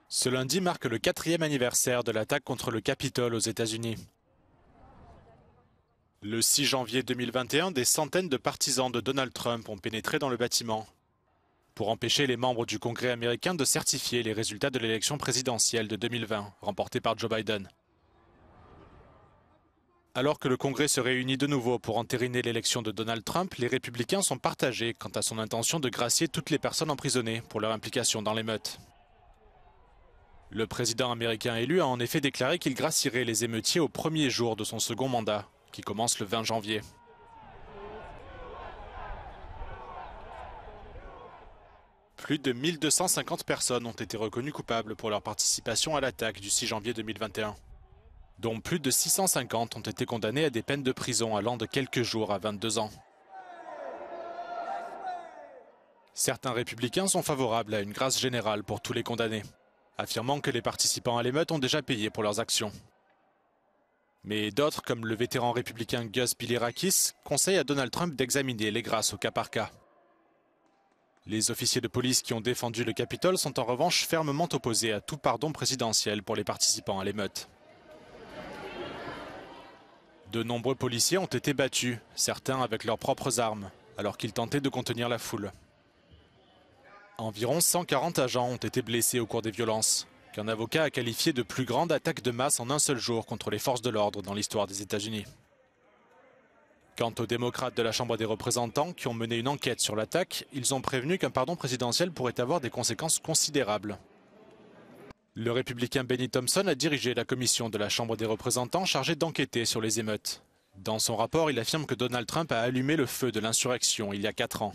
Ce lundi marque le 4e anniversaire de l'attaque contre le Capitole aux États-Unis. Le 6 janvier 2021, des centaines de partisans de Donald Trump ont pénétré dans le bâtiment pour empêcher les membres du Congrès américain de certifier les résultats de l'élection présidentielle de 2020, remportée par Joe Biden. Alors que le Congrès se réunit de nouveau pour entériner l'élection de Donald Trump, les républicains sont partagés quant à son intention de gracier toutes les personnes emprisonnées pour leur implication dans l'émeute. Le président américain élu a en effet déclaré qu'il gracierait les émeutiers au premier jour de son second mandat, qui commence le 20 janvier. Plus de 1250 personnes ont été reconnues coupables pour leur participation à l'attaque du 6 janvier 2021, dont plus de 650 ont été condamnées à des peines de prison allant de quelques jours à 22 ans. Certains républicains sont favorables à une grâce générale pour tous les condamnés, affirmant que les participants à l'émeute ont déjà payé pour leurs actions. Mais d'autres, comme le vétéran républicain Gus Bilirakis, conseillent à Donald Trump d'examiner les grâces au cas par cas. Les officiers de police qui ont défendu le Capitole sont en revanche fermement opposés à tout pardon présidentiel pour les participants à l'émeute. De nombreux policiers ont été battus, certains avec leurs propres armes, alors qu'ils tentaient de contenir la foule. Environ 140 agents ont été blessés au cours des violences, qu'un avocat a qualifié de plus grande attaque de masse en un seul jour contre les forces de l'ordre dans l'histoire des États-Unis. Quant aux démocrates de la Chambre des représentants qui ont mené une enquête sur l'attaque, ils ont prévenu qu'un pardon présidentiel pourrait avoir des conséquences considérables. Le républicain Benny Thompson a dirigé la commission de la Chambre des représentants chargée d'enquêter sur les émeutes. Dans son rapport, il affirme que Donald Trump a allumé le feu de l'insurrection il y a 4 ans.